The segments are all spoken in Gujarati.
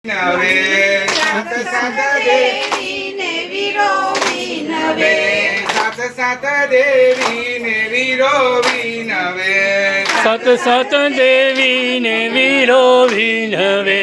નવે સાત સાત દેવી ને વીરો વિનવે સાત સાત દેવી ને વીરો વિનવે સત સત દેવી ને વીરો વિનવે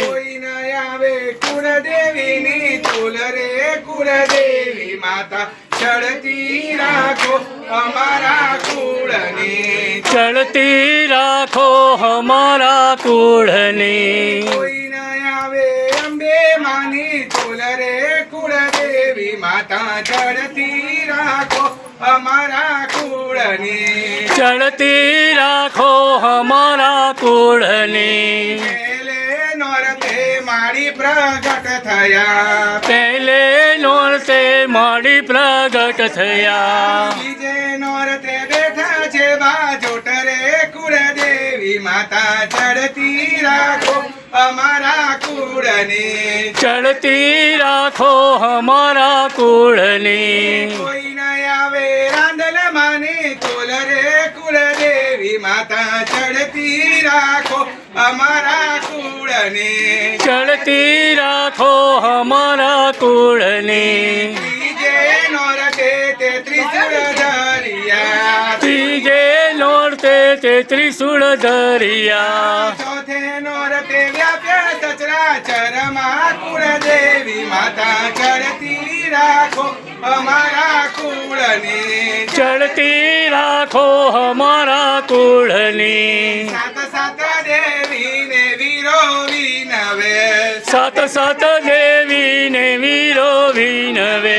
કોઈ ન આવે કુળદેવી ની તુલ રે કુળદેવી માતા ચડતી રાખો અમારા કુળની ચડતી રાખો અમારા કુળની કોઈ ન આવે અંબે માની તુલ રે કુળદેવી માતા ચડતી રાખો અમારા કુળની ચડતી રાખો અમારા કુળની પેલે નોરતે મારી પ્રગટ થયા પહેલે નોરતે માડી પ્રગટ થયા બીજે નોરતે બેઠા છે બાજોટ રે કુળદેવી માતા ચડતી રાખો અમારા કુળની ચડતી રાખો અમારા કુળની કોઈ ન આવે રાંદલ માની તુલ રે કુળદેવી માતા ચડતી રાખો અમારા કુળની ચડતી રાખો અમારા કુળની ત્રીજે નોરતે તે ત્રિશુળ ધરિયા ત્રીજે નોરતે તે ત્રિશુળ ધરિયા ચોથે નોરતે વ્યાપ્યા સચરાચરમાં કુળદેવી માતા ચડતી રાખો અમારા કુળની ચડતી રાખો અમારા કુળની સાત સાત દેવી ને વીરો વિનવે સત સત દેવી ને વીરો વિનવે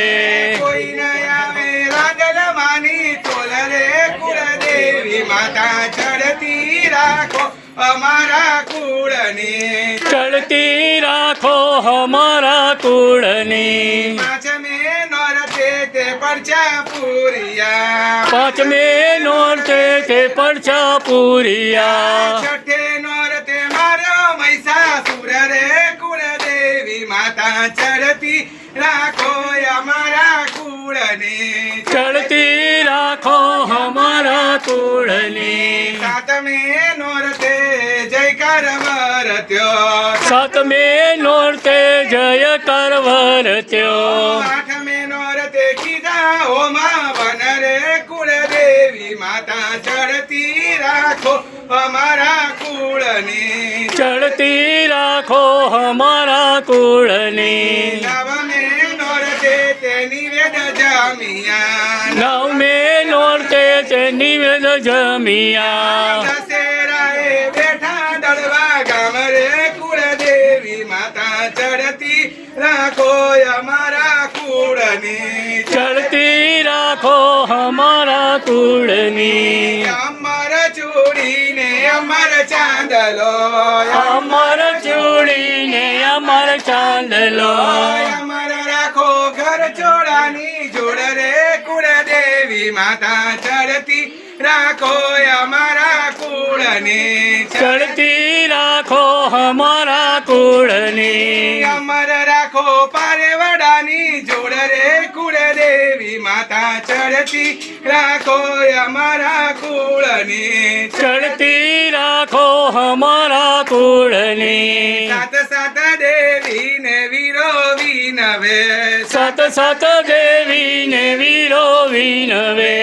કોઈ ન આવે રાંદલ માની તોલ રે કુળદેવી માતા ચડતી રાખો અમારા કુળની ચડતી રાખો અમારા કુળની પાંચમે નોરતે તે પરચા પૂરિયા પાંચમે નોરતે તે પડછા પૂરિયા છઠ્ઠે નોરતે મારો મહિષાસુર રે કુળદેવી માતા ચડતી રાખો અમારા કુળની ચડતી રાખો અમારા કુળની સાતમે નોરતે જયકાર વરત્યો સાતમે નોરતે જય કરવરત્યો આઠમે નોરતે કીધા હોમા વન રે કુળદેવી માતા ચડતી રાખો અમારા કુળની ચડતી રાખો અમારા કુળની નવમે નોરતે તે નિવેદ જમિયા નવમે નોરતે તે નિવેદ જમિયા દશેરાએ બેઠા દળવા ગામ રે કુળદેવી માતા ચડતી રાખો અમારા કુળની ચડતી રાખો અમારા કુળની અમર ચોરીને અમર ચાંદલો અમર ચૂડીને અમર ચાંદલો અમર રાખો ઘર ચોળાની જોડ રે કુળદેવી માતા ચડતી રાખો અમારા કુળની ચડતી રાખો અમારા કુળની અમર રાખો પારેવડાની જોડ રે કુળદેવી માતા ચડતી રાખો અમારા કુળની ચડતી રાખો અમારા કુળની સાત સાત દેવી ને વીરો વિનવે સત સત દેવી ને વીરો વિનવે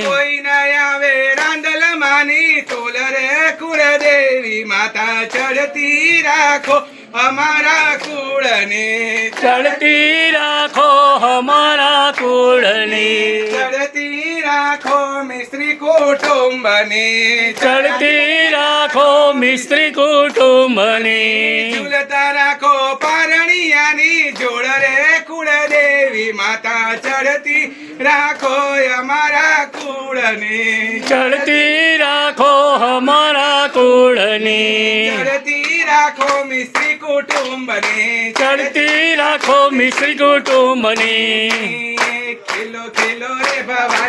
કોઈ ન આવે રાંદલ માની તોલ રે કુળદેવી માતા ચડતી રાખો અમારા કુળની ચડતી રાખો અમારા કુળની ચડતી રાખો મિસ્ત્રી કુટુંબની ચડતી રાખો મિસ્ત્રી કુટુંબની ઝૂલતા રાખો પારણિયાની જોડ રે કુળદેવી માતા ચડતી રાખો અમારા કુળની ચડતી રાખો અમારા કુળની ચડતી રાખો મિસ્ત્રી કુટુંબની ચડતી રાખો મિસ્ત્રી કુટુંબની ખેલો ખેલો રે ભવા